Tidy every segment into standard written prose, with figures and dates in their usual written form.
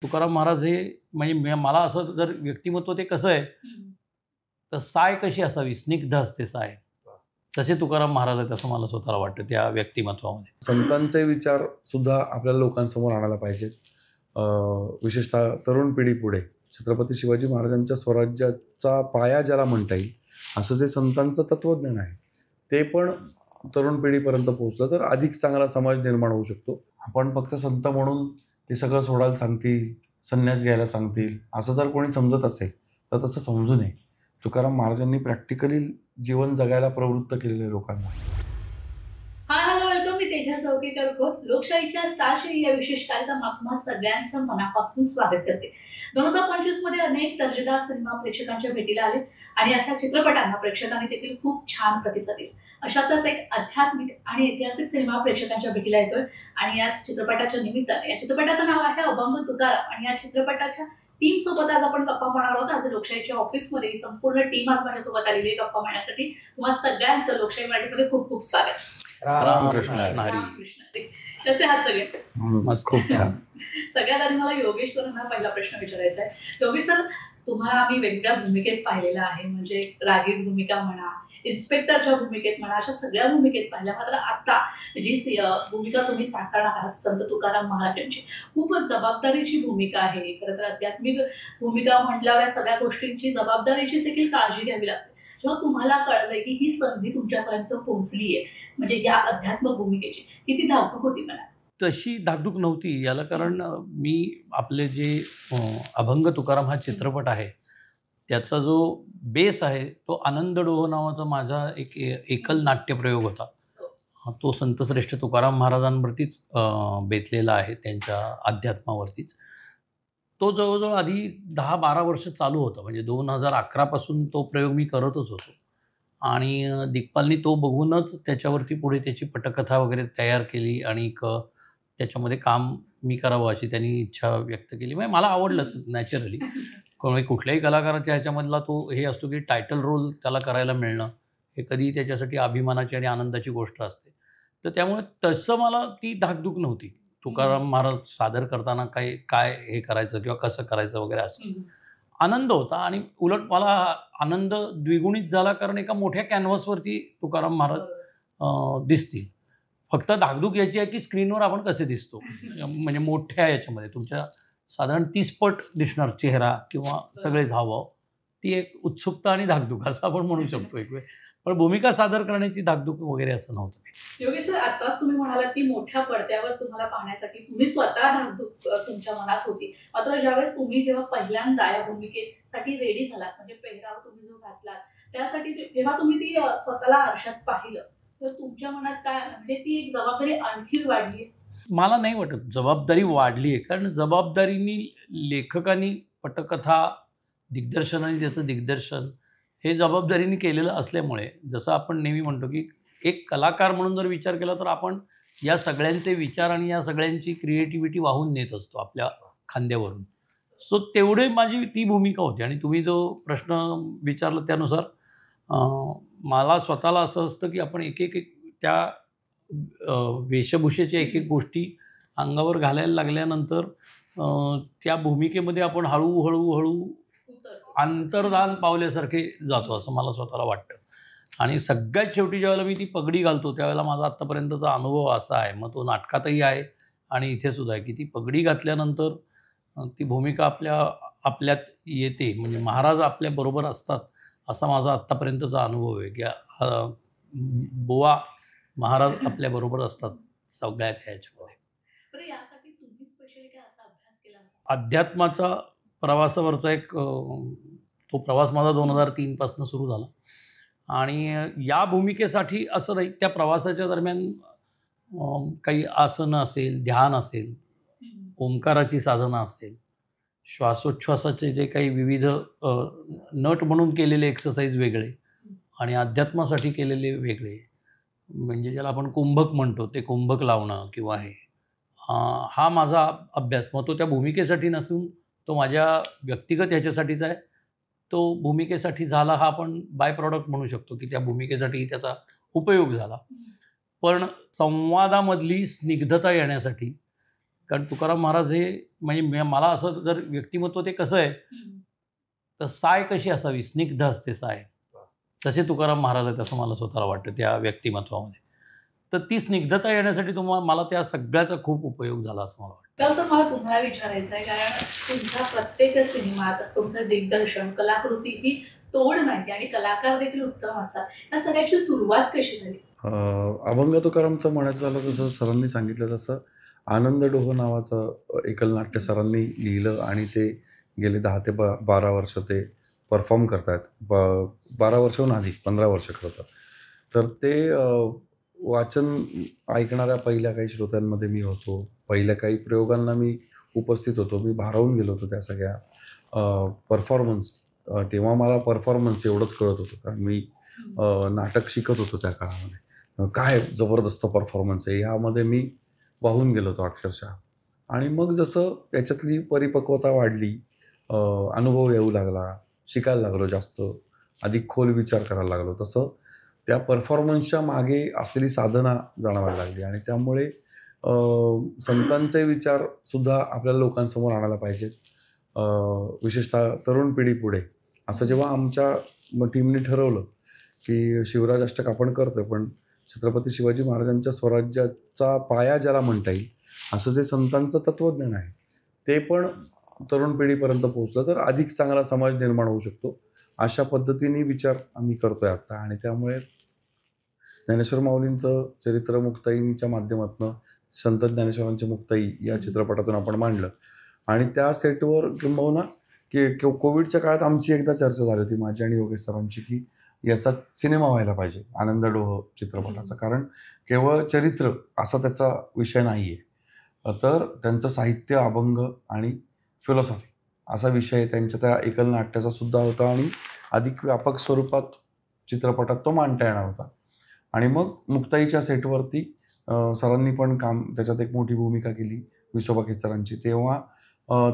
तुकाराम महाराज हे म्हणजे मला असं जर व्यक्तिमत्व ते कसं आहे, तर साय कशी असावी, स्निग्ध असते साय. तसे तुकाराम महाराज आहेत असं मला स्वतःला वाटतं त्या व्यक्तिमत्वामध्ये. संतांचे विचार सुद्धा आपल्याला लोकांसमोर आणायला पाहिजेत. विशेषतः तरुण पिढी पुढे छत्रपती शिवाजी महाराजांच्या स्वराज्याचा पाया ज्याला म्हणता येईल असं जे संतांचं तत्वज्ञान आहे ते पण तरुण पिढीपर्यंत पोहोचलं तर अधिक चांगला समाज निर्माण होऊ शकतो. आपण फक्त संत म्हणून ते सगळं सोडायला सांगतील, संन्यास घ्यायला सांगतील असं जर कोणी समजत असेल तर तसं समजू नये. तुकाराम महाराजांनी प्रॅक्टिकली जीवन जगायला प्रवृत्त केलेले लोकांना. Hi hello welcome. मी तेजा चौकीकर लोकशाहीच्या स्टारशी या विशेष कार्यक्रमात तुम्हा सगळ्यांचं मनापासून स्वागत करते. 2025 मध्ये अनेक दर्जेदार सिनेमा प्रेक्षकांच्या भेटीला आले आणि अशा चित्रपटांना प्रेक्षकांनी देखील खूप छान प्रतिसाद दिला. अशातच एक आध्यात्मिक आणि ऐतिहासिक सिनेमा प्रेक्षकांच्या भेटीला येतोय आणि याच चित्रपटाच्या निमित्ताने, या चित्रपटाचं नाव आहे अभंग तुकाराम आणि या चित्रपटाच्या टीम सोबत आज आपण गप्पा मारणार आहोत. आज लोकशाहीच्या ऑफिसमध्ये संपूर्ण टीम आज माझ्यासोबत आलेली आहे गप्पा मारण्यासाठी. तुम्हा सगळ्यांचं लोकशाही मराठीमध्ये खूप खूप स्वागत. रामकृष्ण हरी. कसे आहात सगळे? खूप छान. सगळ्यात आधी मला योगेश सरांना पहिला प्रश्न विचारायचा आहे. योगेश सर, तुम्हाला आम्ही वेगवेगळ्या भूमिकेत पाहिलेलं आहे, म्हणजे रागीट भूमिका म्हणा, इन्स्पेक्टरच्या भूमिकेत म्हणा, अशा सगळ्या भूमिकेत पाहिल्या. मात्र आता जी भूमिका तुम्ही साकारणार आहात संत तुकाराम महाराजांची, खूपच जबाबदारीची भूमिका आहे. खरं तर आध्यात्मिक भूमिका म्हटल्यावर या सगळ्या गोष्टींची जबाबदारीची देखील काळजी घ्यावी लागते. जेव्हा तुम्हाला कळलंय की ही संधी तुमच्यापर्यंत पोहोचली आहे, म्हणजे या अध्यात्मिक भूमिकेची, किती धाकधूक होती मला? तशी धाकधूक नव्हती याला कारण मी आपले जे अभंग तुकाराम हा चित्रपट आहे त्याचा जो बेस आहे तो आनंद डोह नावाचा माझा एक एकल नाट्यप्रयोग होता. तो संतश्रेष्ठ तुकाराम महाराजांवरतीच बेतलेला आहे, त्यांच्या अध्यात्मावरतीच. तो जवळजवळ आधी 10-12 वर्ष चालू होता, म्हणजे 2011 पासून तो प्रयोग मी करतच होतो. आणि दिग्पालनी तो बघूनच त्याच्यावरती पुढे त्याची पटकथा वगैरे तयार केली आणि त्याच्यामध्ये काम मी करावं अशी त्यांनी इच्छा व्यक्त केली. म्हणजे मला आवडलंच नॅचरली. कुठल्याही कलाकाराच्या ह्याच्यामधला तो हे असतो की टायटल रोल त्याला करायला मिळणं हे कधी त्याच्यासाठी अभिमानाची आणि आनंदाची गोष्ट असते. तर त्यामुळे तसं मला ती धाकधूक नव्हती. तुकाराम महाराज सादर करताना काय हे करायचं किंवा कसं करायचं वगैरे असं आनंद होता. आणि उलट मला आनंद द्विगुणित झाला कारण एका मोठ्या कॅनव्हासवरती तुकाराम महाराज दिसतील. फक्त धाकधूक याची आहे की स्क्रीनवर आपण कसे दिसतो, म्हणजे मोठ्या याच्यामध्ये तुमच्या साधारण 30 पट दिसणार चेहरा किंवा सगळेच हावभाव. ती एक उत्सुकता आणि धाकधूक असं आपण म्हणू शकतो एक वेळ. पण भूमिका सादर करण्याची धाकधूक वगैरे असं नव्हतं. योगेश सर, आताच तुम्ही म्हणालात की मोठ्या पडद्यावर तुम्हाला पाहण्यासाठी तुम्ही स्वतः धाकधूक तुमच्या मनात होती. मात्र ज्यावेळेस जेव्हा पहिल्यांदा या भूमिकेसाठी रेडी झालात, म्हणजे पेहराव तुम्ही जो घातलात त्यासाठी, जेव्हा तुम्ही ती स्वतःला आरशात पाहिलं तर तुमच्या मनात काय, म्हणजे ती एक जबाबदारी आणखी वाढली? मला नाही वाटत जबाबदारी वाढली आहे, कारण जबाबदारीनी लेखकांनी पटकथा दिग्दर्शन आणि त्याचं दिग्दर्शन हे जबाबदारीने केलेलं असल्यामुळे, जसं आपण नेहमी म्हणतो की एक कलाकार म्हणून जर विचार केला तर आपण या सगळ्यांचे विचार आणि या सगळ्यांची क्रिएटिव्हिटी वाहून नेत असतो आपल्या खांद्यावरून. सो तेवढे माझी ती भूमिका होती. आणि तुम्ही जो प्रश्न विचारला त्यानुसार मला स्वतःला असं असतं की आपण एक त्या वेशभूषेच्या एक गोष्टी अंगावर घालायला लागल्यानंतर त्या भूमिकेमध्ये आपण हळूहळू अंतर्धान पावल्यासारखे जातो असं मला स्वतःला वाटतं. आणि सगळ्यात शेवटी ज्यावेळेला मी ती पगडी घालतो त्यावेळेला माझा आत्तापर्यंतचा अनुभव असा आहे, मग तो नाटकातही आहे आणि इथेसुद्धा आहे, की ती पगडी घातल्यानंतर ती भूमिका आपल्यात येते, म्हणजे महाराज आपल्याबरोबर असतात असा माझा आत्तापर्यंतचा अनुभव आहे, की बुवा महाराज आपल्याबरोबर असतात सगळ्यात ह्याच्यामध्ये. अध्यात्माचा प्रवासावरचा एक तो प्रवास माझा 2003 पासून सुरू झाला. आणि या भूमिकेसाठी असं नाही, त्या प्रवासाच्या दरम्यान काही आसनं असेल, ध्यान असेल, ओंकाराची साधना असेल, श्वासोच्छ्वासाचे जे काही विविध नट म्हणून केलेले एक्सरसाइज वेगळे आणि अध्यात्मासाठी केलेले वेगळे, म्हणजे ज्याला आपण कुंभक म्हणतो ते कुंभक लावणं किंवा हा माझा अभ्यास. मग तो त्या भूमिकेसाठी नसून तो माझ्या व्यक्तिगत ह्याच्यासाठीच आहे. तो भूमिकेसाठी झाला हा आपण बाय प्रॉडक्ट म्हणू शकतो, की त्या भूमिकेसाठी त्याचा उपयोग झाला. पण संवादामधली स्निग्धता येण्यासाठी कारण तुकाराम महाराज हे म्हणजे मला असं जर व्यक्तिमत्व ते कसं आहे, तर साय कशी असावी, स्निग्ध असते साय, तसे तुकाराम महाराज आहेत असं मला स्वतःला वाटतं त्या व्यक्तिमत्वामध्ये. तर ती स्निग्धता येण्यासाठी मला त्या सगळ्याचा खूप उपयोग झाला असं मला वाटतं. तसं मला तुम्हाला विचारायचं आहे, कारण तुमच्या प्रत्येक सिनेमात तुमचं दिग्दर्शन, कलाकृती ही तोड नाही आणि कलाकार देखील उत्तम असतात. या सगळ्याची सुरुवात कशी झाली? अभंग तुकारामचं म्हणायचं झालं तसं सरांनी सांगितलं तसं आनंद डोह नावाचं एकलनाट्य सरांनी लिहिलं आणि ते गेले 10 ते 12 वर्ष ते परफॉर्म करतायत. 12 वर्षाहून अधिक 15 वर्ष करतात. तर ते वाचन ऐकणाऱ्या पहिल्या काही श्रोत्यांमध्ये मी होतो. पहिल्या काही प्रयोगांना मी उपस्थित होतो. मी भारावून गेलो होतो त्या सगळ्या परफॉर्मन्स. तेव्हा मला परफॉर्मन्स एवढंच कळत होतं, कारण मी नाटक शिकत होतो त्या काळामध्ये. काय जबरदस्त परफॉर्मन्स आहे ह्यामध्ये मी वाहून गेलो होतो अक्षरशः. आणि मग जसं याच्यातली परिपक्वता वाढली, अनुभव येऊ लागला, शिकायला लागलो जास्त, अधिक खोल विचार करायला लागलो, तसं त्या परफॉर्मन्सच्या मागे असलेली साधना जाणवायला लागली. आणि त्यामुळे संतांचे विचारसुद्धा आपल्याला लोकांसमोर आणायला पाहिजेत, विशेषतः तरुण पिढी पुढे. असं जेव्हा आमच्या टीमने ठरवलं की शिवराज अष्टक आपण करतोय, पण छत्रपती शिवाजी महाराजांच्या स्वराज्याचा पाया ज्याला म्हणता येईल असं जे संतांचं तत्त्वज्ञान आहे ते पण तरुण पिढीपर्यंत पोहोचलं तर अधिक चांगला समाज निर्माण होऊ शकतो. अशा पद्धतीने विचार आम्ही करतोय आता. आणि त्यामुळे ज्ञानेश्वर माऊलींचं चरित्र मुक्ताईंच्या माध्यमातून संत ज्ञानेश्वरांची मुक्ताई या चित्रपटातून आपण मांडलं. आणि त्या सेटवर किंबहुना की कोविडच्या काळात आमची एकदा चर्चा झाली होती माझी आणि योगेश सरांची, की याचा सिनेमा व्हायला पाहिजे आनंद डोह चित्रपटाचा. कारण केवळ चरित्र असा त्याचा विषय नाही आहे, तर त्यांचं साहित्य, अभंग आणि फिलॉसॉफी असा विषय त्यांच्या त्या एकल नाट्याचा सुद्धा होता आणि अधिक व्यापक स्वरूपात चित्रपटात तो मांडता येणार होता. आणि मग मुक्ताईच्या सेटवरती सरांनी पण त्याच्यात एक मोठी भूमिका केली, विश्वबा खेचरांची. तेव्हा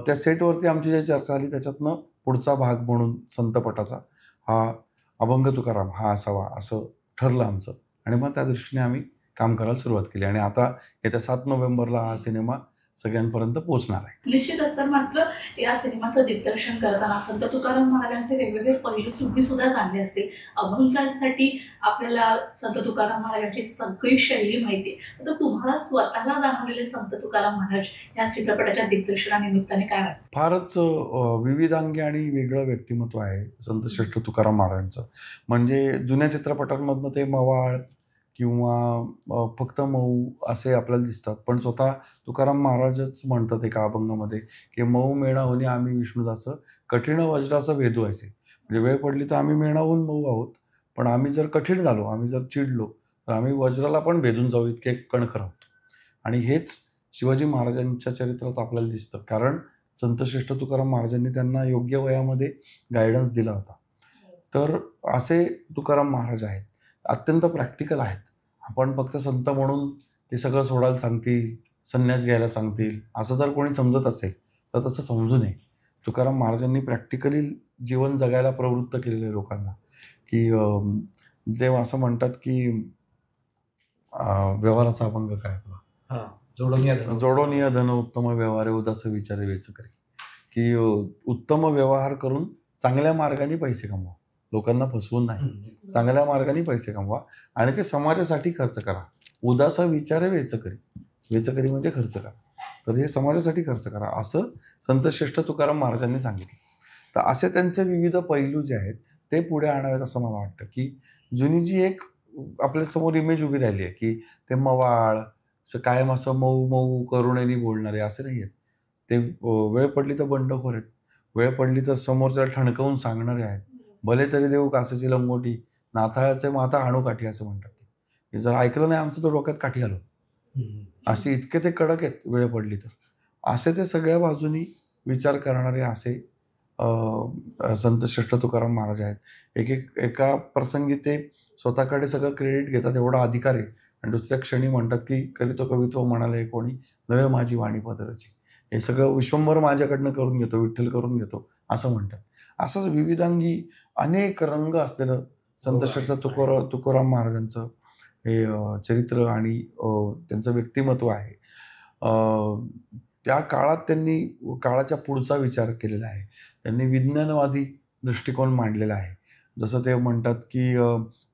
त्या सेटवरती आमची जी चर्चा आली त्याच्यातनं पुढचा भाग म्हणून संतपटाचा हा अभंग तुकाराम हा असावा असं ठरलं आमचं. आणि मग त्या दृष्टीने आम्ही काम करायला सुरुवात केली. आणि आता येत्या 7 नोव्हेंबरला हा सिनेमा सगळ्यांपर्यंत पोहोचणार आहे. निश्चितच. तर मात्र या सिनेमाचं दिग्दर्शन करताना संत तुकाराम महाराजांचे वेगवेगळे पैलू तुम्ही सुद्धा जाणले असतील. अभंगासाठी आपल्याला संत तुकाराम महाराजांची सगळी शैली माहिती आहे, तर तुम्हाला स्वतःला जाणवलेले संत तुकाराम महाराज या चित्रपटाच्या दिग्दर्शनानिमित्ताने काय वाटतं? फारच विविधांगी आणि वेगळं व्यक्तिमत्व आहे संत श्रेष्ठ तुकाराम महाराजांचं. म्हणजे जुन्या चित्रपटांमधनं ते मवाळ किंवा फक्त मऊ असे आपल्याला दिसतात, पण स्वतः तुकाराम महाराजच म्हणतात एका अभंगामध्ये की मऊ मेणा होणे आम्ही विष्णुदास, कठीण वज्राचं भेदू असे. म्हणजे वेळ पडली तर आम्ही मेणाहून मऊ आहोत, पण आम्ही जर कठीण झालो, आम्ही जर चिडलो तर आम्ही वज्राला पण भेदून जाऊ इतके कणखर आहोत. आणि हेच शिवाजी महाराजांच्या चरित्रात आपल्याला दिसतं, कारण संतश्रेष्ठ तुकाराम महाराजांनी त्यांना योग्य वयामध्ये गायडन्स दिला होता. तर असे तुकाराम महाराज आहेत, अत्यंत प्रॅक्टिकल आहेत. आपण फक्त संत म्हणून ते सगळं सोडायला सांगतील, संन्यास घ्यायला सांगतील असं जर कोणी समजत असेल तर तसं समजू नये. तुकाराम महाराजांनी प्रॅक्टिकली जीवन जगायला प्रवृत्त केलेलं आहे लोकांना. की जे असं म्हणतात की व्यवहाराचा अभंग काय आपला, जोडोनिया धन उत्तम व्यवहारे उदास विचारे वेच करी. की उत्तम व्यवहार करून चांगल्या मार्गाने पैसे कमवा, लोकांना फसवून नाही, चांगल्या मार्गाने पैसे कमवा आणि ते समाजासाठी खर्च करा. उदास विचारे वेचकरी, वेचकरी म्हणजे खर्च करा, तर हे समाजासाठी खर्च करा असं संत श्रेष्ठ तुकाराम महाराजांनी सांगितलं. तर असे त्यांचे विविध पैलू जे आहेत ते पुढे आणावेत असं मला वाटतं. की जुनी जी एक आपल्यासमोर इमेज उभी राहिली आहे की ते मवाळ कायम असं मऊ मऊ करुणेने बोलणारे असे नाही आहेत. ते वेळ पडली तर बंडखोर आहेत, वेळ पडली तर समोरच्याला ठणकावून सांगणारे आहेत. भले तरी देऊ कासेची लंगोटी, नाथाळाचे माथा आणू काठी असं म्हणतात. ते जर ऐकलं नाही आमचं तर डोक्यात काठी घालू, असे इतके ते कडक आहेत वेळ पडली तर. असे ते सगळ्या बाजूनी विचार करणारे असे संत श्रेष्ठ तुकाराम महाराज आहेत. एका प्रसंगी ते स्वतःकडे सगळं क्रेडिट घेतात एवढा अधिकार आहे, आणि दुसऱ्या क्षणी म्हणतात की करीतो कवित्व म्हणाले कोणी नवे माझी वाणी पदरची, हे सगळं विश्वंभर माझ्याकडनं करून घेतो, विठ्ठल करून घेतो असं म्हणतात. असंच विविधांगी अनेक रंग असलेलं संत श्रेष्ठ तुकाराम महाराजांचं हे चरित्र आणि त्यांचं व्यक्तिमत्व आहे. त्या काळात त्यांनी काळाच्या पुढचा विचार केलेला आहे. त्यांनी विज्ञानवादी दृष्टिकोन मांडलेला आहे. जसं ते म्हणतात की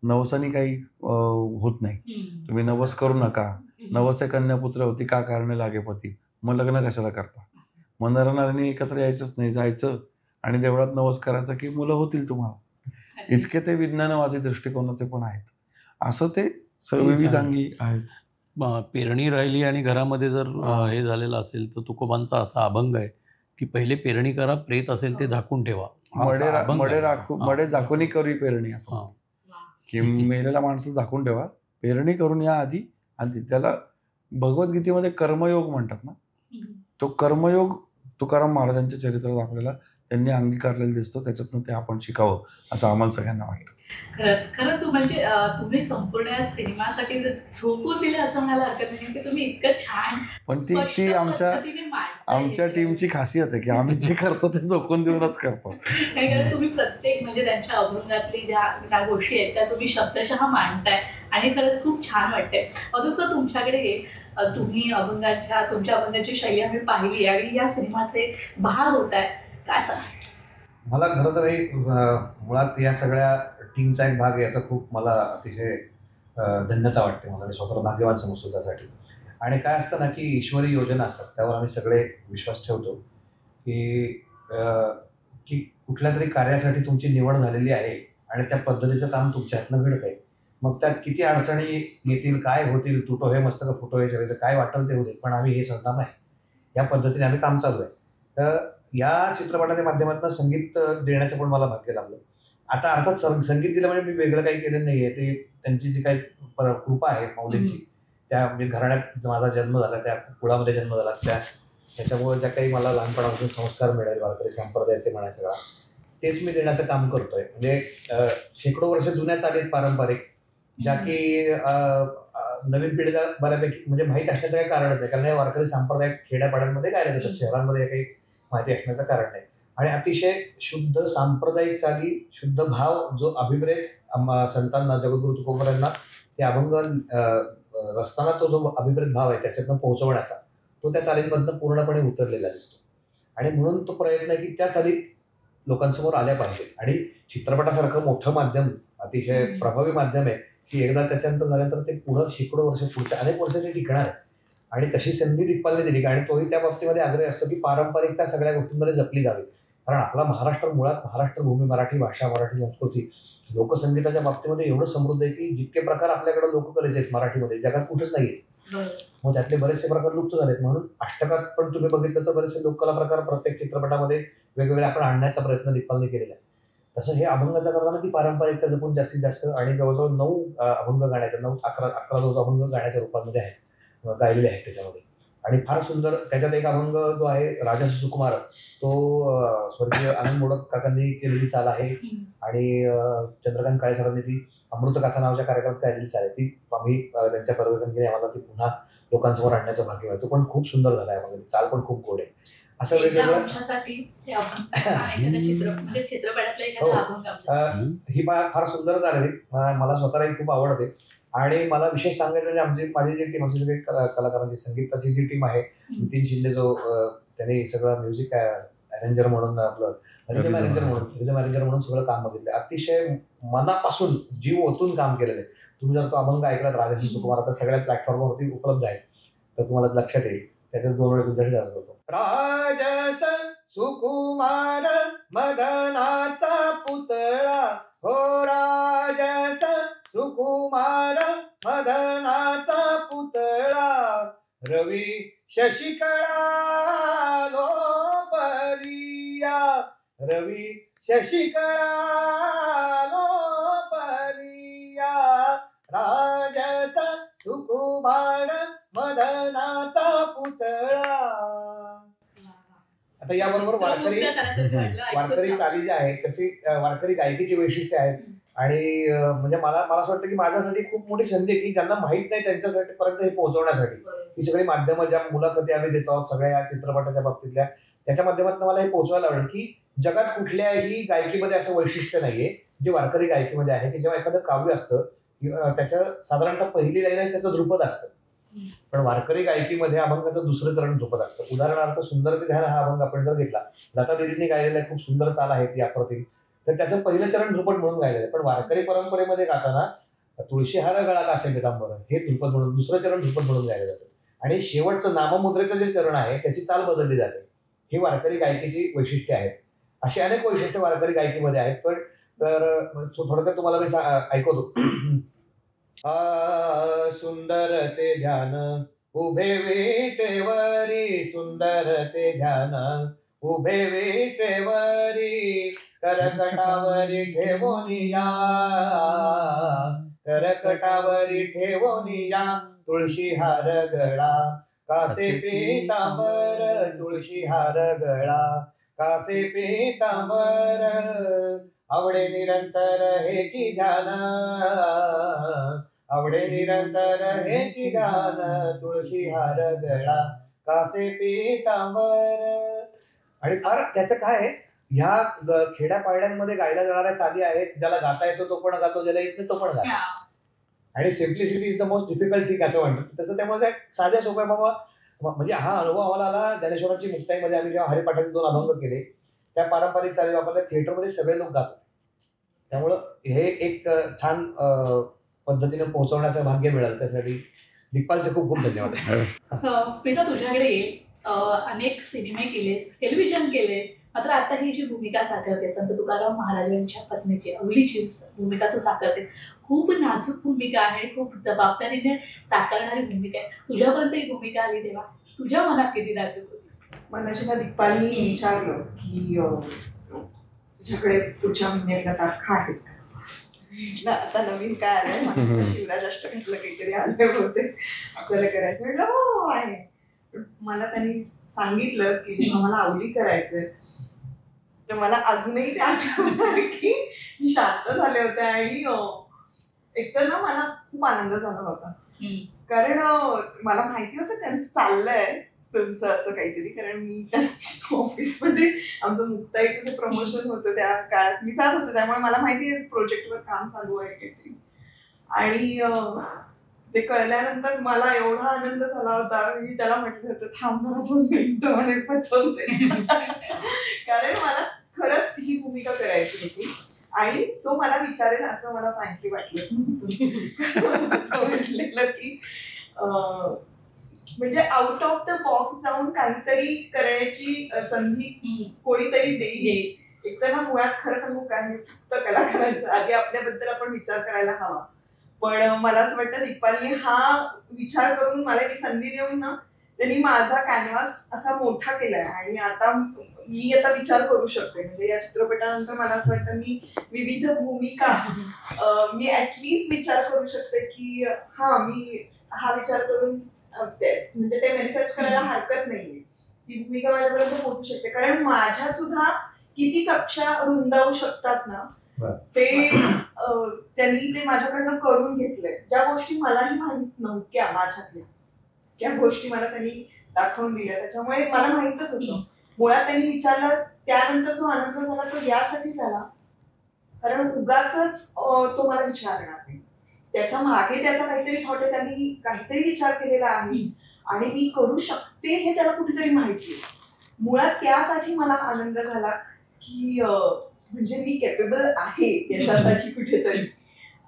नवसानी काही होत नाही, तुम्ही नवस करू नका. नवसे कन्यापुत्र होती का कारणे लागेपती, मग लग्न कशाला करता, मग नरनारीने एकत्र यायचंच नाही, जायचं आणि देवळात नवस करायचं की मुलं होतील तुम्हाला. इतके ते विज्ञानवादी दृष्टिकोनाचे पण आहेत. असं ते विविधांगी आहेत. पेरणी राहिली आणि घरामध्ये जर हे झालेलं असेल तर तुकोबांचा असा अभंग आहे की पहिले पेरणी करा, प्रेत असेल ते झाकून ठेवा. मडे झाकूनी करू पेरणी, असं की मेलेला माणसं झाकून ठेवा, पेरणी करून या आधी. आणि त्याला भगवद्गीतेमध्ये कर्मयोग म्हणतात ना, तो कर्मयोग तुकाराम महाराजांच्या चरित्रात आपल्याला त्यांनी अंगीकारलेला दिसतो. त्याच्यातनं ते आपण शिकावं असं आम्हाला सगळ्यांना वाटतं. खरंच म्हणजे तुम्ही संपूर्ण सिनेमासाठी झोकून दिले असं म्हणायला हरकत नाही की तुम्ही इतकं छान. पण ती आमच्या टीमची खासियत आहे की आम्ही जे करतो ते झोकून देऊनच करतो. तुम्ही प्रत्येक म्हणजे त्यांच्या अभंगातली ज्या गोष्टी आहेत त्या तुम्ही शब्दशः मांडताय आणि खरंच खूप छान वाटतंय. दुसरं तुमच्याकडे तुम्ही तुमच्या अभंगाची शैली आम्ही पाहिली आणि या सिनेमाचे भाग होत आहे, काय सांगा? मला खरं तर मुळात या सगळ्या टीमचा एक भाग याचा खूप मला अतिशय धन्यता वाटते. मला मी स्वतःला भाग्यवान समजतो त्यासाठी. आणि काय असतं ना की ईश्वरी योजना असतात, त्यावर आम्ही सगळे विश्वास ठेवतो की कुठल्या तरी कार्यासाठी तुमची निवड झालेली आहे आणि त्या पद्धतीचं काम तुमच्या हातनं घडत आहे. मग त्यात किती अडचणी येतील, काय होतील, तुटो हे मस्तक फुटो हे शरीर, काय वाटेल ते होते, पण आम्ही हे सांगणार नाही. या पद्धतीने आम्ही काम चालू आहे. तर या चित्रपटाच्या माध्यमातून संगीत देण्याचं पण मला भाग्य लाभलं. आता अर्थात संगीत दिलं म्हणजे मी वेगळं काही केलं नाही आहे. ते त्यांची जी काही कृपा आहे माऊलींची, त्या म्हणजे घराण्यात माझा जन्म झाला, त्या कुळामध्ये जन्म झाला, त्याच्यामुळे ज्या काही मला लहानपणापासून संस्कार मिळाले वारकरी संप्रदायाचे म्हणा, सगळा तेच मी देण्याचं काम करतोय. म्हणजे शेकडो वर्ष जुन्या चालीत पारंपरिक, ज्या की नवीन पिढीला बऱ्यापैकी म्हणजे माहीत असण्याचं काही कारणच नाही. कारण हे वारकरी संप्रदाय खेड्यापाड्यांमध्ये काय राहतात, शहरांमध्ये काही माहिती असण्याचं कारण नाही. आणि अतिशय शुद्ध सांप्रदायिक चाली, शुद्ध भाव जो अभिप्रेत संतांना, जगद्गुरु तुकोबांना ते अभंग रचताना तो जो अभिप्रेत भाव आहे त्याच्यातनं पोहोचवण्याचा, तो त्या चालींमधनं पूर्णपणे उतरलेला दिसतो. आणि म्हणून तो प्रयत्न आहे की त्या चाली लोकांसमोर आल्या पाहिजेत. आणि चित्रपटासारखं मोठं माध्यम, अतिशय प्रभावी माध्यम आहे की एकदा त्याच्यानंतर झाल्यानंतर ते पुढं शेकडो वर्ष, पुढच्या अनेक वर्ष ते टिकणार आहे. आणि तशी संधी दिग्पालने दिली. आणि तोही त्या बाबतीमध्ये आग्रह असतो की पारंपरिकता सगळ्या गोष्टींमध्ये जपली जावी. कारण आपला महाराष्ट्र मुळात महाराष्ट्र भूमी, मराठी भाषा, मराठी संस्कृती, लोकसंगीताच्या बाबतीमध्ये एवढं समृद्ध आहे की जितके प्रकार आपल्याकडे लोककलेचे आहेत मराठीमध्ये जगात कुठेच नाही आहेत. मग त्यातले बरेचसे प्रकार लुप्त झालेत. म्हणून अष्टकात पण तुम्ही बघितलं तर बरेचसे लोककला प्रकार प्रत्येक चित्रपटामध्ये वेगवेगळे आपण आणण्याचा प्रयत्न दिग्पालने केलेला आहे. तसं हे अभंगाचा करताना ती पारंपरिकता जपून जास्तीत जास्त, आणि जवळजवळ 9 अभंग गाण्याच्या 11 अभंग गाण्याच्या रूपामध्ये आहेत, गायलेले आहेत त्याच्यामध्ये. आणि फार सुंदर त्याच्यात एक अभंग जो आहे राजा सुकुमार, तो स्वर्गीय आनंद मोडक काकांनी केलेली चाल आहे. आणि चंद्रकांत काळे सरांनी ती अमृतगाथा नावाच्या कार्यक्रमात गायलेली चाल आहे. ती आम्ही त्यांच्या परवानगीने आम्हाला ती पुन्हा लोकांसमोर आणण्याचं भाग्य मिळतो. पण खूप सुंदर झाला आहे अभंग, चाल पण खूप गोड आहे. असं वेगवेगळं ही फार सुंदर चाल आहे. मला स्वतःलाही खूप आवडते. आणि मला विशेष सांगायचं म्हणजे माझी जी टीम असेल, कलाकारांची संगीताची जी टीम आहे, नितीन शिंदे जो त्यांनी सगळं म्युझिक अरेंजर म्हणून, आपलं रिदम अरेंजर म्हणून सगळं काम बघितलं. अतिशय मनापासून जीव ओतून काम केलेलं आहे. तुम्ही जर तो अभंग ऐकलात राजसी सुकुमार, आता सगळ्या प्लॅटफॉर्मवरती उपलब्ध आहे, तर तुम्हाला लक्षात येईल. त्याच्यात 2 वेळा तुमच्यासाठी जास्त होतो. राजस सुकुमार मदनाचा पुतळा, हो राजस सुकुमार मदनाचा पुतळा, रवी शशिकळा लोपलिया, रवी शशिकळा लोपलिया, राजस सुकुमार मदनाचा पुतळा. आता याबरोबर वारकरी चाली जी आहेत त्याची वारकरी गायकीची वैशिष्ट्य आहेत. आणि म्हणजे मला असं वाटतं की माझ्यासाठी खूप मोठी संधी आहे की ज्यांना माहित नाही त्यांच्यासाठी पर्यंत हे पोहोचवण्यासाठी ही सगळी माध्यमं, ज्या मुलाखती आम्ही देतो आहोत सगळ्या या चित्रपटाच्या बाबतीतल्या, त्याच्या माध्यमातून मला हे पोहोचवायला आवडेल की जगात कुठल्याही गायकीमध्ये असं वैशिष्ट्य नाहीये जे वारकरी गायकीमध्ये आहे की जेव्हा एखादं काव्य असतं त्याचं साधारणतः पहिली लाईन त्याचं ध्रुपद असतं पण वारकरी गायकीमध्ये अभंगाचं दुसरं चरण झोपत असतं. उदाहरणार्थ सुंदर ते ध्यान हा अभंग आपण जर घेतला, लता दिदींनी गायलेला खूप सुंदर चाल आहे ती अप्रतिम, तर त्याचं पहिलं चरण ध्रुपद म्हणून गायलेलं आहे. पण वारकरी परंपरेमध्ये गाताना तुळशी हार गळा कासे पितांबर हे ध्रुपद म्हणून, दुसरं चरण ध्रुपद म्हणून गायलं जातं. आणि शेवटचं नाममुद्रेचं जे चरण आहे त्याची चाल बदलली जाते. ही वारकरी गायकीची वैशिष्ट्ये आहेत. अशी अनेक वैशिष्ट्ये वारकरी गायकीमध्ये आहेत. पण तर थोडक्यात तुम्हाला मी ऐकवतो. सुंदर ते ध्यान उभे विटेवरी, सुंदर ते ध्यान उभे विटेवरी, करकटावरी ठेवोनिया, करकटावरी ठेवोनिया, तुळशी हार गळा कासे पीतांबर, तुळशी हार गळा कासे पीतांबर, आवडे निरंतर हेची ध्यान, आवडे निरंतर हेची ध्यान, तुळशी हार गळा कासे पीतांबर. आणि फार त्याचं काय आहे, ह्या खेड्यापाड्यांमध्ये गायला जाणाऱ्या चाली आहेत. ज्याला गाता येतो तो पण गातो, ज्याला येत नाही तो पण गातो. आणि simplicity is the most difficult thing असं म्हणतात. तसं त्यामुळे साध्या सोप्या बाबा, म्हणजे हा अनुभव आम्हाला आला ज्ञानेश्वरांची मुक्ताईमध्ये. आम्ही जेव्हा हरिपाठाचे 2 अभंग केले, त्या पारंपरिक चाली वापरल्या, थिएटरमध्ये सगळे लोक गातात. त्यामुळं हे एक छान पद्धतीने पोहोचवण्याचं भाग्य मिळालं. त्यासाठी दिग्पालचे खूप खूप धन्यवाद. स्मिता, तुझ्याकडे येईल. अनेक सिनेमे केलेस, टेलिव्हिजन केलेस, मात्र आता ही जी भूमिका साकारते संत तुकाराम महाराज यांच्या पत्नीची अवलीची भूमिका तू साकारते, खूप नाजूक भूमिका आहे, खूप जबाबदारीने साकारणारी भूमिका आहे. तुझ्यापर्यंत ही भूमिका आली तेव्हा तुझ्या मनात किती दाखवत होती? मला जेव्हा दिग्पालनी विचारलं की तुझ्याकडे पुढच्या महिन्यातल्या तारखा आहेत का, आता नवीन काय आलंय, शिवराज अष्टकातलं काहीतरी आले होते आपल्याला करायचं, म्हटलं हो आहे. मला त्यांनी सांगितलं की जेव्हा मला अवली करायचंय, तर मला अजूनही ते आठवलं की मी शांत झाले होते. आणि एकतर ना मला खूप आनंद झाला होता, कारण मला माहिती होतं त्यांचं चाललंय फिल्मचं असं काहीतरी. कारण मी त्या ऑफिसमध्ये आमचं मुक्ताईचं जे प्रमोशन होतं त्या काळात मी जात होते, त्यामुळे मला माहिती आहे प्रोजेक्टवर काम चालू आहे काहीतरी. आणि ते कळल्यानंतर मला एवढा आनंद झाला होता, मी त्याला म्हटलं होतं थांब जरा 2 मिनिटं मला पचवते, कारण मला खरंच ही भूमिका करायची होती. आणि तो मला विचारेल असं मला फ्रँकली वाटलंच म्हटलेलं की म्हणजे आउट ऑफ द बॉक्स जाऊन काहीतरी करण्याची संधी कोणीतरी देईल. एकतर ना मुळात खरं सांगू काय चुकतं कलाकारांचं, आधी आपल्याबद्दल आपण विचार करायला हवा. पण मला असं वाटतं दिग्पालनी हा विचार करून मला ती संधी देऊन ना त्यांनी माझा कॅनव्हास असा मोठा केलाय. आणि आता मी विचार करू शकते, म्हणजे या चित्रपटानंतर मला असं वाटतं मी विविध भूमिका मी ऍटलीस्ट विचार करू शकते की मी हा विचार करून म्हणजे ते मॅनिफेस्ट करायला हरकत नाहीये. ती भूमिका माझ्यापर्यंत पोहोचू शकते, कारण माझ्या सुद्धा किती कक्षा रुंदावू शकतात ना ते त्यांनी ते माझ्याकडनं करून घेतलंय. ज्या गोष्टी मलाही माहित नव्हत्या माझ्यातल्या, त्या गोष्टी मला त्यांनी दाखवून दिल्या. त्याच्यामुळे मला माहितच होतं. मुळात त्यांनी विचारलं त्यानंतर जो आनंद झाला तो यासाठी झाला कारण उगाच तो मला विचारणार नाही, त्याच्या मागे त्याचा काहीतरी थॉट आहे, त्यांनी काहीतरी विचार केलेला आहे आणि मी करू शकते हे त्याला कुठेतरी माहिती आहे. मुळात त्यासाठी मला आनंद झाला की म्हणजे मी केपेबल आहे याच्यासाठी कुठेतरी,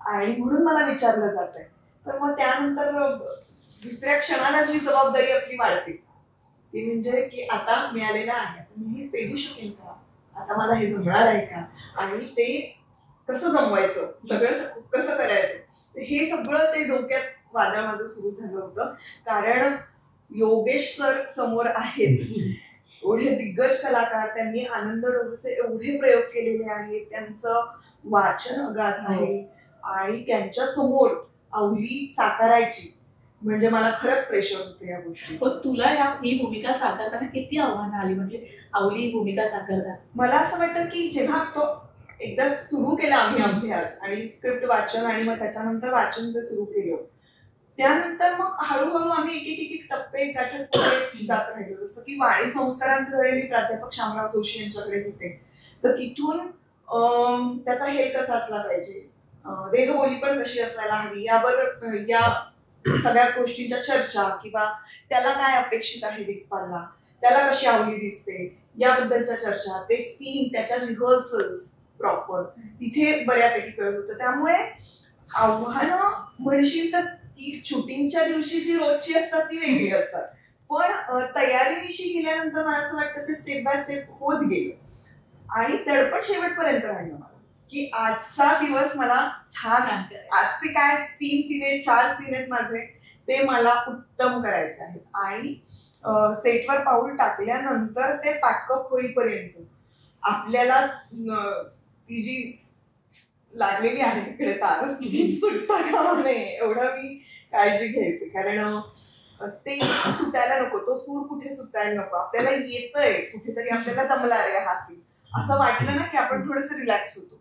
आणि म्हणून मला विचारलं जात आहे. तर मग त्यानंतर दुसऱ्या क्षणाला जी जबाबदारी आपली वाढते ती म्हणजे की आता मिळालेलं आहे, मी हे पेलू शकेन का, आता मला हे जमणार आहे का, आणि ते कसं जमवायचं, सगळं कसं करायचं, हे सगळं ते डोक्यात वादळ माझं सुरू झालं होतं. कारण योगेश सर समोर आहेत, एवढे दिग्गज कलाकार, त्यांनी आनंद डोहचे एवढे प्रयोग केलेले आहेत, त्यांचं वाचन अगाध आहे आणि त्यांच्या समोर अवली साकारायची म्हणजे मला खरंच प्रेशर होतं या गोष्टी. तुला ही भूमिका साकारताना किती आव्हानं आली, म्हणजे अवली ही भूमिका साकारताना? मला असं वाटतं की जेव्हा तो एकदा सुरू केला आम्ही अभ्यास आणि स्क्रिप्ट वाचन आणि मग त्याच्यानंतर वाचन जे सुरू केलं, त्यानंतर मग हळूहळू आम्ही एक एक टप्पे गाठत पुढे जात राहिलो. जसं की वाणी संस्कारांचे वेळी मी प्राध्यापक शामराव जोशी यांच्याकडे होते, तर तिथून त्याचा हेल कसा असला पाहिजे, देहबोली पण कशी असायला हवी, या सगळ्या गोष्टींच्या चर्चा किंवा त्याला काय अपेक्षित आहे दिग्पालला, त्याला कशी आवडी दिसते याबद्दलच्या चर्चा, ते सीन, त्याच्या रिहर्सल्स प्रॉपर तिथे बऱ्यापैकी कळत होतं. त्यामुळे आव्हानं म्हणशील तर ती शूटिंगच्या दिवशी जी रोजची असतात ती वेगळी असतात, पण तयारीनिशी गेल्यानंतर मला असं वाटतं ते स्टेप बाय स्टेप होत गेलं आणि दडपण शेवटपर्यंत राहिलं मला की आजचा दिवस मला छान, आजचे काय 3 सीन आहेत 4 सीन आहेत माझे, ते मला उत्तम करायचे आहेत. आणि सेटवर पाऊल टाकल्यानंतर ते पॅकअप होईपर्यंत आपल्याला ती जी लागलेली आहे तिकडे तार सुटता कामा नये एवढं मी काळजी घ्यायची. कारण ते सुटायला नको, तो सूर कुठे सुटायला नको, आपल्याला येतंय कुठेतरी, आपल्याला जमला रे हा सीन असं वाटलं ना की आपण थोडंसं रिलॅक्स होतो.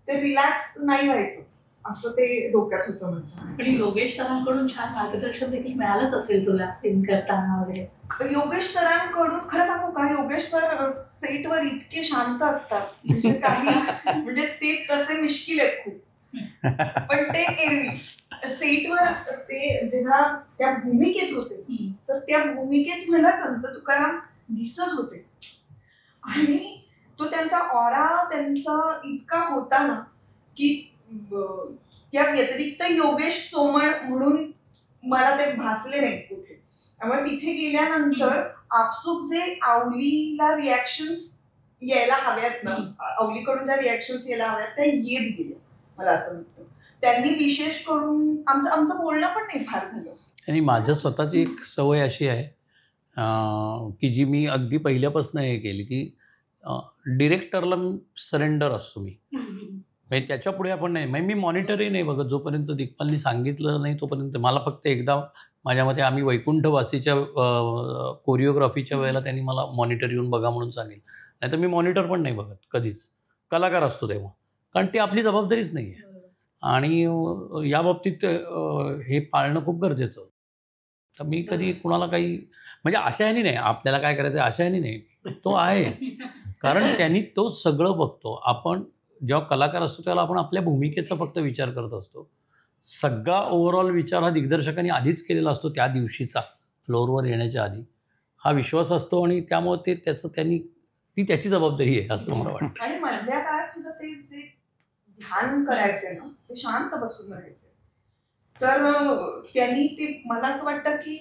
ते रिलॅक्स नाही व्हायचं असं ते डोक्यात होतं माझ्या. पण योगेश सरांकडून छान मार्गदर्शन देखील मिळालंच असेल तुला सीन करताना वगैरे. योगेश सरांकडून खरं सांगू का, योगेश सर सेटवर इतके शांत असतात म्हणजे काही म्हणजे ते तसे मिश्किल आहेत खूप, पण ते एरवी सेटवर ते जेव्हा त्या भूमिकेत होते तर त्या भूमिकेत मला संत तुकाराम दिसत होते आणि तो त्यांचा ऑरा त्यांचा इतका होता ना की त्या व्यतिरिक्त योगेश सोमण म्हणून मला ते भासले नाही कुठे. त्यामुळे तिथे गेल्यानंतर आपसूक जे आवलीला रिॲक्शन्स यायला हव्यात ना, आवलीकडून ज्या रिॲक्शन्स यायला हव्यात त्या येत गेल्या मला असं वाटतं. त्यांनी विशेष करून आमचं बोलणं पण नाही फार झालं. आणि माझ्या स्वतःची एक सवय अशी आहे की जी मी अगदी पहिल्यापासून हे केली की डिरेक्टरला सरेंडर असतो मी. म्हणजे त्याच्या पुढे आपण नाही, म्हणजे मी मॉनिटरही नाही बघत जोपर्यंत दिग्पालनी सांगितलं नाही तोपर्यंत. मला फक्त एकदा माझ्या मते आम्ही वैकुंठवासीच्या कोरिओग्राफीच्या वेळेला त्यांनी मला मॉनिटर येऊन बघा म्हणून सांगेल, नाही तर मी मॉनिटर पण नाही बघत कधीच. कलाकार असतो तेव्हा, कारण ती आपली जबाबदारीच नाही आहे. आणि या बाबतीत हे पाळणं खूप गरजेचं होतं. तर मी कधी कुणाला काही म्हणजे आशायानी नाही, आपल्याला काय करायचं आशायानी नाही, तो आहे कारण त्यांनी तो सगळं बघतो. आपण जेव्हा कलाकार असतो त्याला आपण आपल्या भूमिकेचा फक्त विचार करत असतो. सगळा ओव्हरऑल विचार हा दिग्दर्शकांनी आधीच केलेला असतो त्या दिवशीचा, फ्लोअरवर येण्याच्या आधी. हा विश्वास असतो आणि त्यामुळे ते ती त्याची जबाबदारी आहे असं मला वाटतं. आणि मधल्या काळात सुद्धा ते जे ध्यान करायचे ना ते शांत बसून राहायचे, तर त्यांनी ते मला असं वाटतं की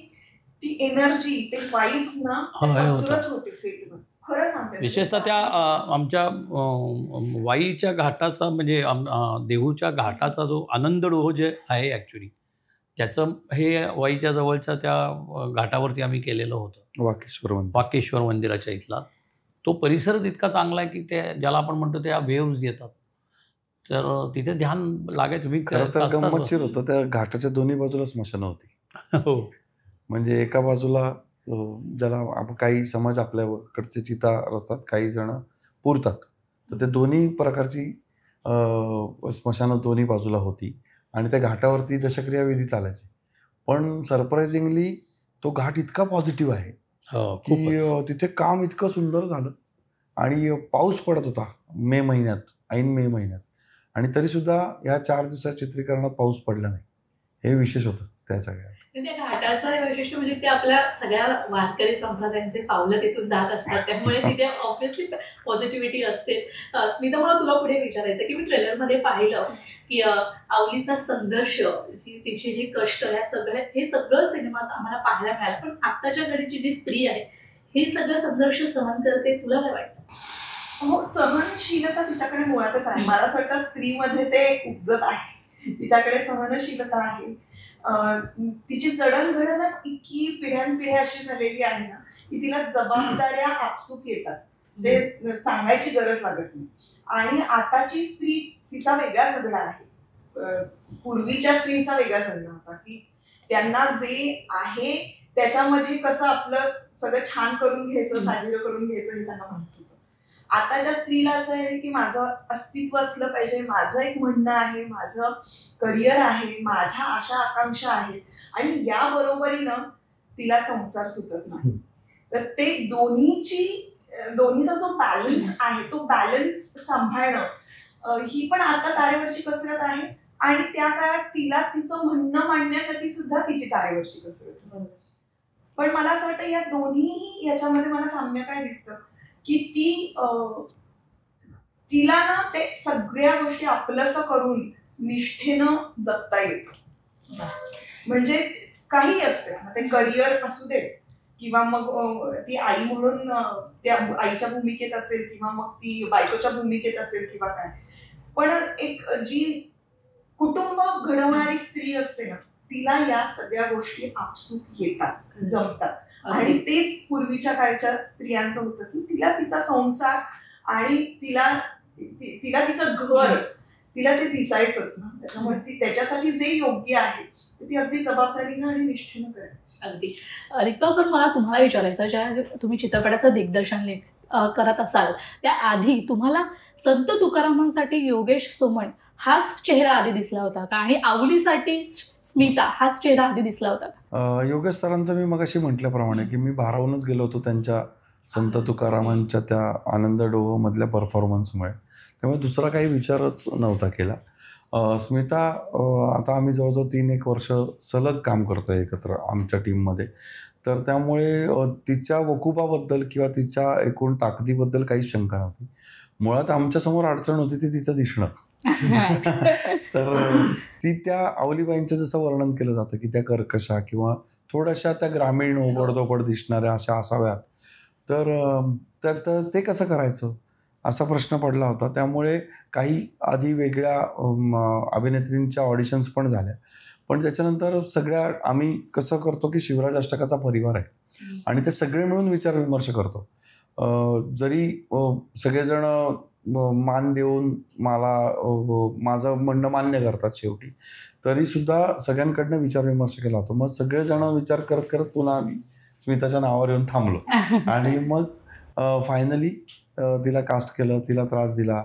ती एनर्जी, ते वाईब्स ना पसरत होते सेटवर. खरं सांगते, विशेषतः त्या आमच्या वाईच्या घाटाचा म्हणजे देहूच्या घाटाचा जो आनंदडोह जे आहे ॲक्च्युली त्याचं हे वाईच्या जवळच्या त्या घाटावरती आम्ही केलेलं होतं. वाकेश्वर मंदिराच्या इथला तो परिसरच इतका चांगला आहे की ते ज्याला आपण म्हणतो त्या वेव्हज येतात, तर तिथे ध्यान लागायचं. मी गंमतशीर होतं, त्या घाटाच्या दोन्ही बाजूला स्मशानं होती. हो, म्हणजे एका बाजूला ज्याला आपण काही समाज आपल्याकडचे चिता असतात, काही जण पुरतात, तर ते दोन्ही प्रकारची स्मशानं दोन्ही बाजूला होती आणि त्या घाटावरती दशक्रिया विधी चालायचे. पण सरप्राइझिंगली तो घाट इतका पॉझिटिव्ह आहे की तिथे काम इतकं सुंदर झालं. आणि पाऊस पडत होता ऐन मे महिन्यात, आणि तरीसुद्धा या 4 दिवसात चित्रीकरणात पाऊस पडला नाही. हे विशेष होतं त्या सगळ्या. त्या घाटाचं वैशिष्ट्य म्हणजे ते आपल्या सगळ्या वारकरी संप्रदायांचे पावलं तिथून जात असतात, त्यामुळे तिथे ऑब्व्हियसली पॉझिटिव्हिटी असतेच. स्मिता, मला तुला पुढे विचारायचं की मी ट्रेलरमध्ये पाहिलं की आवलीचा संघर्ष, तिची जी कष्ट, हे सगळं सिनेमात आम्हाला पाहायला मिळालं. पण आत्ताच्या घडीची जी स्त्री आहे हे सगळं संघर्ष सहन करते, तुला काय वाटतं? हो, सहनशीलता तिच्याकडे मुळातच आहे. मला असं वाटतं स्त्रीमध्ये ते उपजत आहे, तिच्याकडे सहनशीलता आहे. तिची जडणघडणच इतकी पिढ्यानपिढ्या अशी झालेली आहे ना की तिला जबाबदाऱ्या आपसूक येतात, ते सांगायची गरज लागत नाही. आणि आताची स्त्री तिचा वेगळा जगडा आहे, पूर्वीच्या स्त्रीचा वेगळा जगडा होता की त्यांना जे आहे त्याच्यामध्ये कसं आपलं सगळं छान करून घ्यायचं, साजीर करून घ्यायचं हे त्यांना माहित होतं. आताच्या स्त्रीला असं आहे की माझं अस्तित्व असलं पाहिजे, माझं एक म्हणणं आहे, माझं करिअर आहे, माझ्या आशा आकांक्षा आहेत, आणि या बरोबरीनं तिला संसार सुटत नाही. तर ते दोन्हीचा जो बॅलन्स आहे तो बॅलन्स सांभाळणं ही पण आता तारेवरची कसरत आहे. आणि त्या काळात तिला तिचं म्हणणं मांडण्यासाठी सुद्धा तिची तारेवरची कसरत होती. पण मला असं वाटतं या दोन्ही याच्यामध्ये मला साम्य काय दिसतं की तिला ना ते सगळ्या गोष्टी आपलंसं करून निष्ठेनं जगता येतं. म्हणजे काही असते, मग ते करिअर असू दे किंवा मग ती आई म्हणून त्या आईच्या भूमिकेत असेल किंवा मग ती बायकोच्या भूमिकेत असेल किंवा काय. पण एक जी कुटुंब घडवणारी स्त्री असते ना, तिला या सगळ्या गोष्टी आपसूक येतात, जमतात. आणि तेच पूर्वीच्या काळच्या स्त्रियांचं होतं की तिला तिचा संसार आणि तिला तिचं घर, तिला ते दिसायचंच ना. त्याच्यामुळे ती त्याच्यासाठी जे योग्य आहे ती अगदी जबाबदारीनं आणि निष्ठेनं करायची. अगदी. रिक्ता सर, मला तुम्हाला विचारायचं, ज्या तुम्ही चित्रपटाचं दिग्दर्शन करत असाल त्याआधी तुम्हाला संत तुकारामांसाठी योगेश सोमण हाच चेहरा आधी दिसला होता का, आणि आवलीसाठी स्मिता हाच चेहरा आधी दिसला होता का? योगेश सरांचं मी मगाशी म्हटल्याप्रमाणे की मी भारावूनच गेलो होतो त्यांच्या संत तुकारामांच्या त्या आनंद डोह मधल्या परफॉर्मन्समुळे, त्यामुळे दुसरा काही विचारच नव्हता केला. स्मिता आता आम्ही जवळजवळ 3-1 वर्ष सलग काम करतोय एकत्र आमच्या टीममध्ये, तर त्यामुळे तिच्या वकुबाबद्दल किंवा तिच्या एकूण ताकदीबद्दल काही शंका नव्हती. मुळात आमच्यासमोर अडचण होती ती तिचं दिसणं. तर ती त्या आवलीबाईंचं जसं वर्णन केलं जातं की त्या कर्कशा किंवा थोड्याशा त्या ग्रामीण ओबडधोबड दिसणाऱ्या अशा असाव्यात, तर ते कसं करायचं असा प्रश्न पडला होता. त्यामुळे काही आधी वेगळ्या अभिनेत्रींच्या ऑडिशन्स पण झाल्या, पण त्याच्यानंतर सगळ्या आम्ही कसं करतो की शिवराज अष्टकाचा परिवार आहे आणि ते सगळे मिळून विचार विमर्श करतो. जरी सगळेजण मान देऊन मला माझं म्हणणं मान्य करतात शेवटी, तरी सुद्धा सगळ्यांकडनं विचार विमर्श केला होता. मग सगळेजण विचार करत करत पुन्हा आम्ही स्मिताच्या नावावर येऊन थांबलो आणि मग फायनली तिला कास्ट केलं. तिला त्रास दिला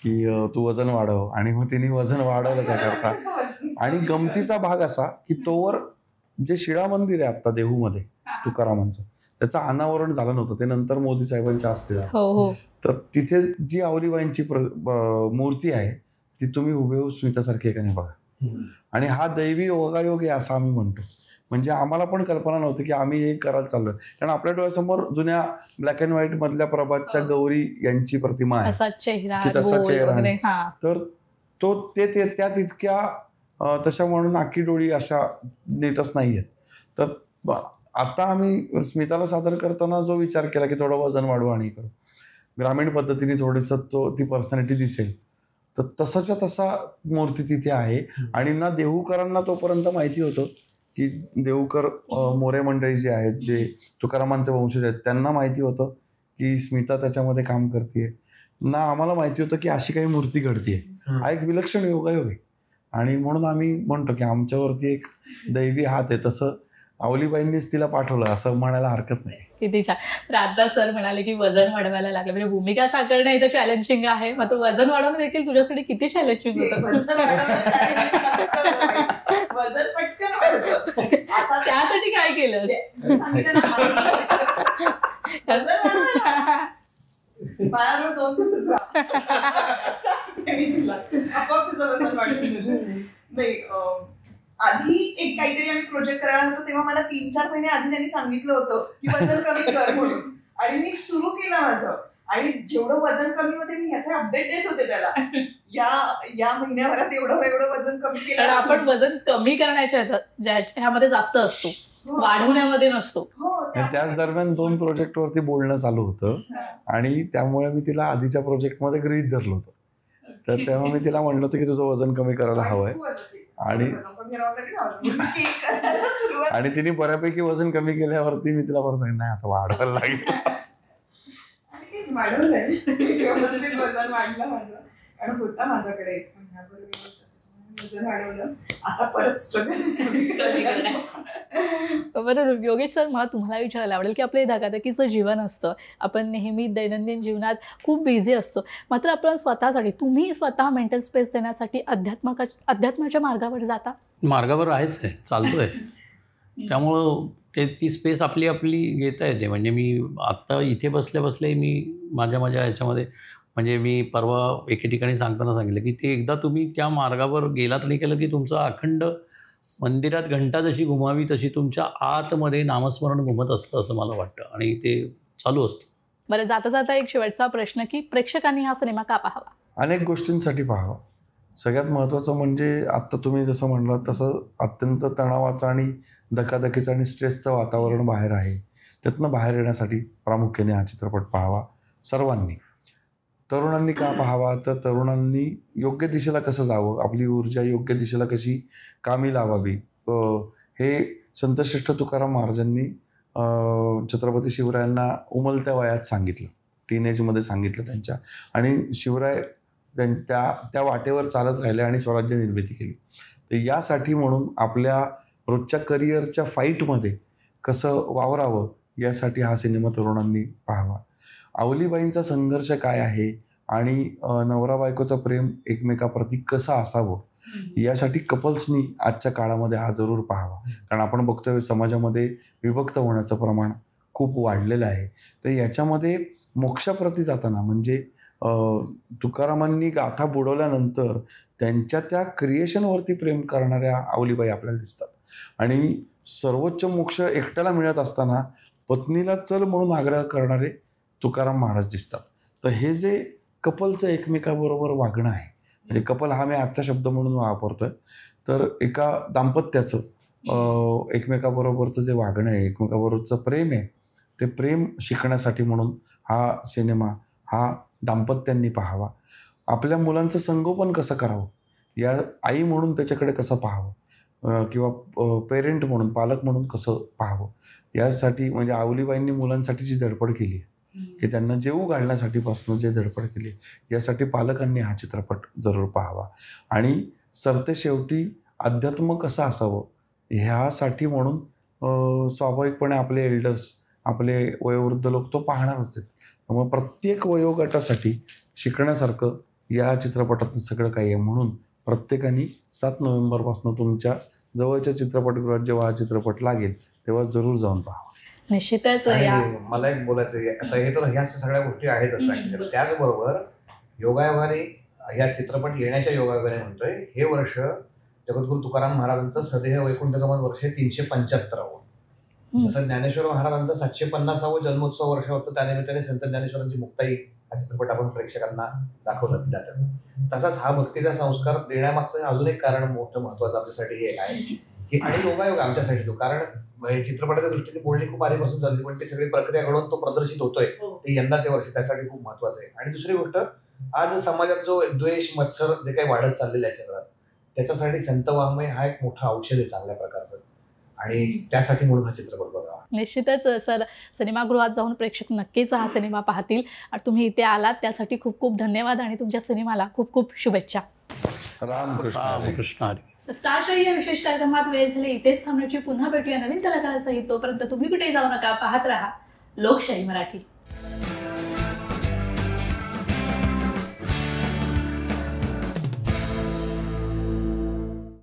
की तू वजन वाढव, आणि मग तिने वजन वाढवलं त्याकरता. आणि गमतीचा भाग असा की तोवर जे शिळा मंदिर आहे आता देहूमध्ये तुकारामांचं, त्याचं अनावरण झालं नव्हतं, ते नंतर मोदी साहेबांच्या हस्ते झालं. तर तिथे जी आवलीबाईंची मूर्ती आहे ती तुम्ही हुबेहूब स्मितासारखी एकाने बघा. आणि हा दैवी योगायोग आहे असं आम्ही म्हणतो. म्हणजे आम्हाला पण कल्पना नव्हती की आम्ही हे करायला चाललोय, कारण आपल्या डोळ्यासमोर जुन्या ब्लॅक अँड व्हाईट मधल्या प्रभातच्या गौरी यांची प्रतिमा आहे, तसा चेहरा आहे. तर तो त्यात इतक्या तशा म्हणून आखी डोळी अशा नीटच नाहीयेत. तर आता आम्ही स्मिताला सादर करताना जो विचार केला की थोडं वजन वाढवा आणि करू, ग्रामीण पद्धतीने थोडीसं ती पर्सनॅलिटी दिसेल, तर तसाच्या तसा मूर्ती तिथे आहे. आणि ना देहूकरांना तोपर्यंत माहिती होतं की देहूकर मोरे मंडळी जे आहेत, जे तुकारामांचे वंशज आहेत, त्यांना माहिती होतं की स्मिता त्याच्यामध्ये काम करते, ना आम्हाला माहिती होतं की अशी काही मूर्ती घडतीये. हा एक विलक्षण योगायोग आहे. आणि म्हणून आम्ही म्हणतो की आमच्यावरती एक दैवी हात आहे, तसं आवलीबाईंनीच तिला पाठवलं असं म्हणायला हरकत नाही. किती छान. राधा सर म्हणाले की वजन वाढवायला लागलं, म्हणजे भूमिका साकारणं इथं चॅलेंजिंग आहे, मात्र वजन वाढवणं देखील तुझ्यासाठी किती चॅलेंजिंग होतं. वजन पटकन वाढतं. त्यासाठी काय केलं? पायावर 2 दिवस आपोआप तुझं वजन वाढतं. नाही, आधी एक काहीतरी आम्ही प्रोजेक्ट करायला होतो तेव्हा मला 3-4 महिने आधी त्यांनी सांगितलं होतं की वजन कमी कर म्हणून, आणि मी सुरू केलं माझं. आणि जेवढं वजन कमी होते मी ह्याचे अपडेट देत होते त्याला, या महिन्याभरात एवढं वजन कमी केलं. आपण वजन कमी करण्याच्या ह्यामध्ये जास्त असतो, वाढवण्यामध्ये नसतो. त्याच दरम्यान 2 प्रोजेक्टवरती बोलणं चालू होतं आणि त्यामुळे मी तिला आधीच्या प्रोजेक्टमध्ये गृहीत धरलं होतं. तर तेव्हा मी तिला म्हणलं होतं की तुझं वजन कमी करायला हवंय, आणि तिने बऱ्यापैकी वजन कमी केल्यावरती मी तिला परत सांगितलं नाही आता वाढवायला लागेल. वाढवलंय वजन वाढलं माझं, कारण होता माझ्याकडे वजन वाढवलं, आता परत स्ट्रगल. बरं योगेश सर, मला तुम्हाला विचारायला आवडेल की आपलं धकाधकीचं जीवन असतं, आपण नेहमी दैनंदिन जीवनात खूप बिझी असतो, मात्र आपण स्वतःसाठी, तुम्ही स्वतः मेंटल स्पेस देण्यासाठी अध्यात्माच्या मार्गावर जाता? मार्गावर आहेच आहे, चालतोय. त्यामुळं ती स्पेस आपली घेता येते. म्हणजे मी आत्ता इथे बसल्या मी माझ्या ह्याच्यामध्ये म्हणजे मी परवा एके ठिकाणी सांगताना सांगितलं की ते एकदा तुम्ही त्या मार्गावर गेलात आणि केलं की तुमचं अखंड मंदिरात घंटा जशी घुमावी तशी तुमच्या आतमध्ये नामस्मरण घुमत असतं असं मला वाटतं आणि ते चालू असतं. बरं, जाता जाता एक शेवटचा प्रश्न की प्रेक्षकांनी हा सिनेमा का पाहावा? अनेक गोष्टींसाठी पाहावा. सगळ्यात महत्त्वाचं म्हणजे आत्ता तुम्ही जसं म्हणलात तसं अत्यंत तणावाचं आणि धकाधकीचं आणि स्ट्रेसचं वातावरण बाहेर आहे. त्यातनं बाहेर येण्यासाठी प्रामुख्याने हा चित्रपट पाहावा सर्वांनी. तरुणांनी का पाहावा, तर तरुणांनी योग्य दिशेला कसं जावं, आपली ऊर्जा योग्य दिशेला कशी कामी लावावी, हे संतश्रेष्ठ तुकाराम महाराजांनी छत्रपती शिवरायांना उमलत्या वयात सांगितलं, टीनेजमध्ये सांगितलं त्यांच्या. आणि शिवराय त्या वाटेवर चालत राहिले आणि स्वराज्य निर्मिती केली. तर यासाठी म्हणून आपल्या रोजच्या करिअरच्या फाईटमध्ये कसं वावरावं यासाठी हा सिनेमा तरुणांनी पाहावा. अवलीबाईंचा संघर्ष काय आहे आणि नवरा बायकोचं प्रेम एकमेकाप्रती कसं असावं यासाठी कपल्सनी आजच्या काळामध्ये हा जरूर पाहावा. कारण आपण बघतोय समाजामध्ये विभक्त होण्याचं प्रमाण खूप वाढलेलं आहे. तर याच्यामध्ये मोक्षाप्रती जाताना म्हणजे तुकारामांनी गाथा बुडवल्यानंतर त्यांच्या त्या क्रिएशनवरती प्रेम करणाऱ्या अवलीबाई आपल्याला दिसतात. आणि सर्वोच्च मोक्ष एकट्याला मिळत असताना पत्नीला चल म्हणून आग्रह करणारे तुकाराम महाराज दिसतात. तर हे जे कपलचं एकमेकाबरोबर वागणं आहे, म्हणजे कपल हा मी आजचा शब्द म्हणून वापरतोय, तर एका दाम्पत्याचं एकमेकाबरोबरचं जे वागणं आहे, एकमेकाबरोबरचं प्रेम आहे, ते प्रेम शिकण्यासाठी म्हणून हा सिनेमा हा दाम्पत्यांनी पाहावा. आपल्या मुलांचं संगोपन कसं करावं, या आई म्हणून त्याच्याकडे कसं पाहावं किंवा पेरेंट म्हणून पालक म्हणून कसं पाहावं यासाठी म्हणजे अवलीबाईंनी मुलांसाठी जी धडपड केली आहे की त्यांना जेवू घालण्यासाठी पासून जे धडपड केली यासाठी पालकांनी हा चित्रपट जरूर पाहावा. आणि सरते शेवटी अध्यात्म कसं असावं ह्यासाठी म्हणून स्वाभाविकपणे आपले एल्डर्स, आपले वयोवृद्ध लोक तो पाहणारच आहेत. त्यामुळे प्रत्येक वयोगटासाठी शिकण्यासारखं या चित्रपटातून सगळं काही आहे. म्हणून प्रत्येकाने 7 नोव्हेंबरपासून तुमच्या जवळच्या चित्रपटगृहात जेव्हा हा चित्रपट लागेल तेव्हा जरूर जाऊन पाहावा. निश्चितच. मला एक बोलायचं आहे, आता हे तर ह्या सगळ्या गोष्टी आहेतच. त्याचबरोबर योगायोगाने ह्या चित्रपट येण्याच्या योगायोगाने म्हणतोय हे वर्ष जगद्गुरू तुकाराम महाराजांचं सदेह वैकुंठगमन वर्ष 375. जसं ज्ञानेश्वर महाराजांचं 750वं जन्मोत्सव वर्ष होतं, त्यानिमित्ताने संत ज्ञानेश्वरांची मुक्ताई हा चित्रपट आपण प्रेक्षकांना दाखवला जातात. तसाच हा भक्तीचा संस्कार देण्यामागचं अजून एक कारण मोठं महत्वाचं आमच्यासाठी हे आहे की आणि योगायोग आमच्यासाठी तो, कारण चित्रपटाच्या दृष्टीने बोलणी खूप आधीपासून झाली, पण ती सगळी प्रक्रिया घडून तो प्रदर्शित होतोय ते यंदाचे वर्ष त्यासाठी खूप महत्वाचं आहे. आणि दुसरी गोष्ट, आज समाजात जो द्वेष मत्सर जे काही वाढत चाललेलं आहे सगळं, त्याच्यासाठी संत वाङ्मय हा एक मोठा औषध आहे चांगल्या प्रकारचं, आणि त्यासाठी म्हणून हा चित्रपट बघावा. निश्चितच सर, सिनेमागृहात जाऊन प्रेक्षक नक्कीच हा सिनेमा पाहतील. आणि तुम्ही इथे आलात त्यासाठी खूप खूप धन्यवाद आणि तुमच्या सिनेमाला खूप खूप शुभेच्छा. रामकृष्ण हरी. स्टारशाही या विशेष कार्यक्रमात वेळ झाली इथेच थांबण्याची. पुन्हा भेटूया नवीन कलाकारासहित. तोपर्यंत तुम्ही कुठेही जाऊ नका, पाहत राहा लोकशाही मराठी.